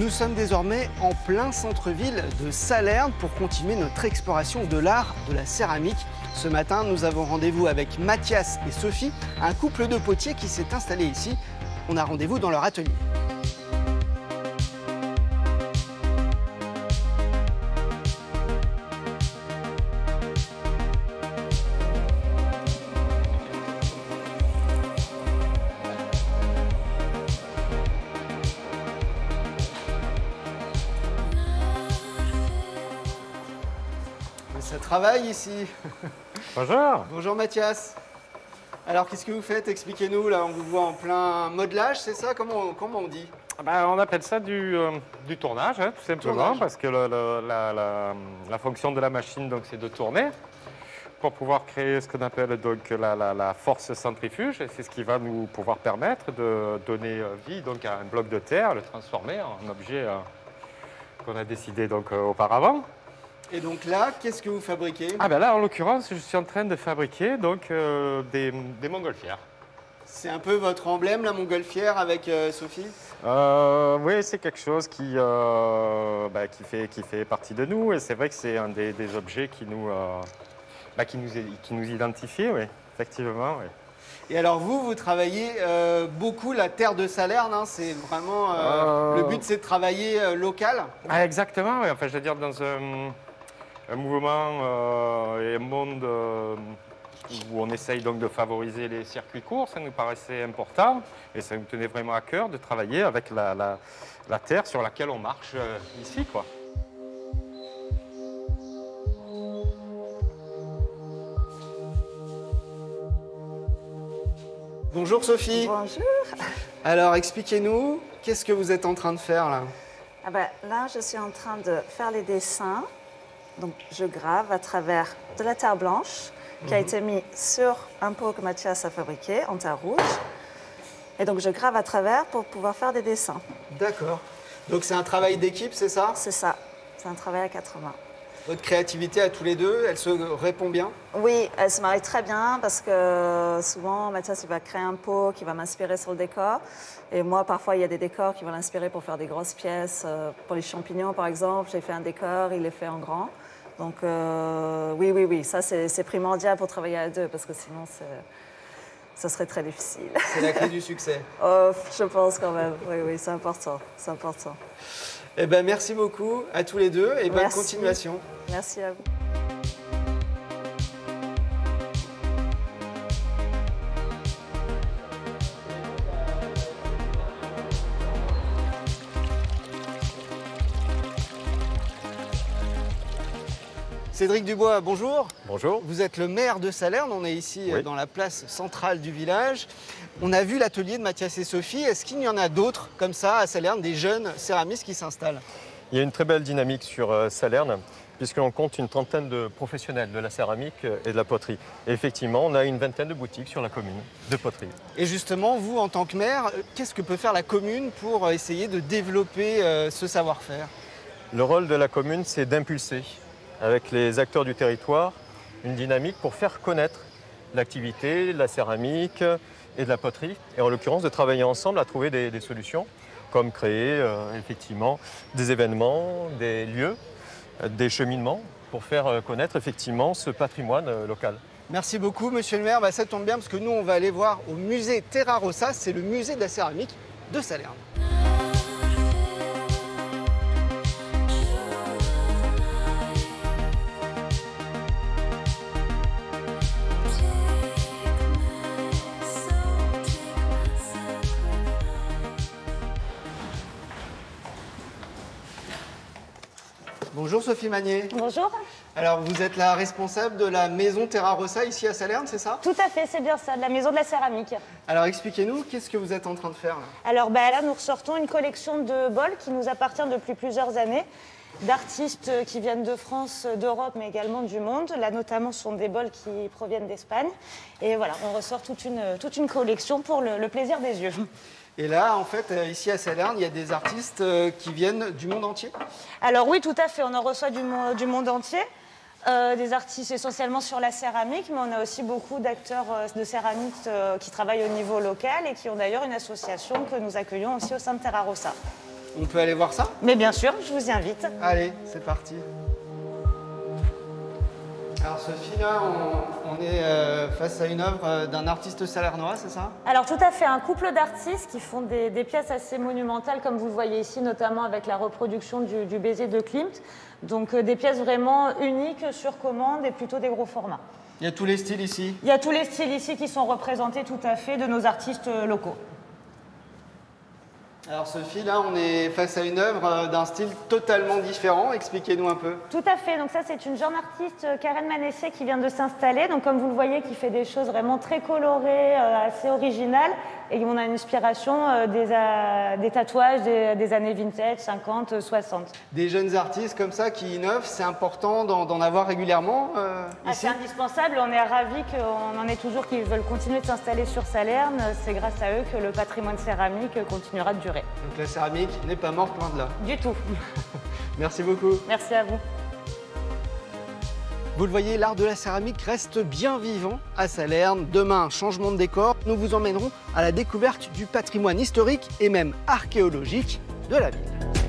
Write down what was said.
Nous sommes désormais en plein centre-ville de Salerne pour continuer notre exploration de l'art de la céramique. Ce matin, nous avons rendez-vous avec Mathias et Sophie, un couple de potiers qui s'est installé ici. On a rendez-vous dans leur atelier. Ça travaille ici. Bonjour. Bonjour Mathias. Alors qu'est-ce que vous faites? Expliquez-nous, là on vous voit en plein modelage, c'est ça? Comment on dit? On appelle ça du tournage, hein, tout simplement, Tournage. parce que la fonction de la machine, c'est de tourner pour pouvoir créer ce qu'on appelle donc, la force centrifuge. Et c'est ce qui va nous pouvoir permettre de donner vie donc, à un bloc de terre, le transformer en objet qu'on a décidé donc, auparavant. Et donc là, qu'est-ce que vous fabriquez? Là, en l'occurrence, je suis en train de fabriquer donc, des montgolfières. C'est un peu votre emblème, la montgolfière, avec Sophie? Oui, c'est quelque chose qui fait partie de nous. Et c'est vrai que c'est un des objets qui nous identifie, oui, effectivement. Oui. Et alors vous travaillez beaucoup la terre de Salerne, hein, c'est vraiment... Le but, c'est de travailler local? Exactement, oui. Enfin, je veux dire, dans un mouvement et un monde où on essaye donc de favoriser les circuits courts, ça nous paraissait important et ça nous tenait vraiment à cœur de travailler avec la terre sur laquelle on marche ici, quoi. Bonjour Sophie. Bonjour. Alors expliquez-nous, qu'est-ce que vous êtes en train de faire là? Là, je suis en train de faire les dessins. Donc, je grave à travers de la terre blanche qui a été mise sur un pot que Mathias a fabriqué en terre rouge. Et donc, je grave à travers pour pouvoir faire des dessins. D'accord. Donc c'est un travail d'équipe, c'est ça? C'est ça. C'est un travail à 4 mains. Votre créativité à tous les deux, elle se répond bien? Oui, elle se marie très bien parce que souvent, Mathias il va créer un pot qui va m'inspirer sur le décor. Et moi, parfois, il y a des décors qui vont l'inspirer pour faire des grosses pièces. Pour les champignons, par exemple, j'ai fait un décor, il est fait en grand. Donc, oui, ça, c'est primordial pour travailler à deux parce que sinon, ça serait très difficile. C'est la clé du succès. Je pense quand même. Oui, c'est important. C'est important. Eh ben, merci beaucoup à tous les deux et bonne Merci. continuation. Merci à vous. Cédric Dubois, bonjour. Bonjour. Vous êtes le maire de Salerne, on est ici Oui. dans la place centrale du village. On a vu l'atelier de Mathias et Sophie. Est-ce qu'il y en a d'autres comme ça à Salerne, des jeunes céramistes qui s'installent? Il y a une très belle dynamique sur Salerne, puisqu'on compte une trentaine de professionnels de la céramique et de la poterie. Et effectivement, on a une vingtaine de boutiques sur la commune de poterie. Et justement, vous, en tant que maire, qu'est-ce que peut faire la commune pour essayer de développer ce savoir-faire? Le rôle de la commune, c'est d'impulser, avec les acteurs du territoire, une dynamique pour faire connaître l'activité de la céramique et de la poterie. Et en l'occurrence, de travailler ensemble à trouver des solutions, comme créer effectivement des événements, des lieux, des cheminements, pour faire connaître effectivement ce patrimoine local. Merci beaucoup, monsieur le maire. Ça tombe bien parce que nous, on va aller voir au musée Terra Rossa. C'est le musée de la céramique de Salerne. Bonjour Sophie Magnier. Bonjour. Alors vous êtes la responsable de la maison Terra Rossa ici à Salerne, c'est ça? Tout à fait, c'est bien ça, de la maison de la céramique. Alors expliquez-nous, qu'est-ce que vous êtes en train de faire là? Alors là, nous ressortons une collection de bols qui nous appartient depuis plusieurs années, d'artistes qui viennent de France, d'Europe, mais également du monde. Là, notamment, ce sont des bols qui proviennent d'Espagne. Et voilà, on ressort toute une collection pour le plaisir des yeux. Et là, en fait, ici à Salerne, il y a des artistes qui viennent du monde entier? Alors oui, tout à fait, on en reçoit du monde entier. Des artistes essentiellement sur la céramique, mais on a aussi beaucoup d'acteurs de céramique qui travaillent au niveau local et qui ont d'ailleurs une association que nous accueillons aussi au sein de Terra Rossa. On peut aller voir ça? Mais bien sûr, je vous y invite. Allez, c'est parti. Alors Sophie, là, on est face à une œuvre d'un artiste salernois, c'est ça? Alors tout à fait, un couple d'artistes qui font des pièces assez monumentales, comme vous le voyez ici, notamment avec la reproduction du baiser de Klimt. Donc des pièces vraiment uniques, sur commande et plutôt des gros formats. Il y a tous les styles ici? Il y a tous les styles ici qui sont représentés tout à fait de nos artistes locaux. Alors Sophie, là on est face à une œuvre d'un style totalement différent, expliquez-nous un peu. Tout à fait, donc ça c'est une jeune artiste, Karen Manessé, qui vient de s'installer, donc comme vous le voyez, qui fait des choses vraiment très colorées, assez originales, et on a une inspiration des tatouages des années vintage, 50, 60. Des jeunes artistes comme ça qui innovent, c'est important d'en avoir régulièrement ici? C'est indispensable, on est ravis qu'on en ait toujours qui veulent continuer de s'installer sur Salerne, c'est grâce à eux que le patrimoine céramique continuera de durer. Donc la céramique n'est pas morte, loin de là. Du tout. Merci beaucoup. Merci à vous. Vous le voyez, l'art de la céramique reste bien vivant à Salerne. Demain, changement de décor, nous vous emmènerons à la découverte du patrimoine historique et même archéologique de la ville.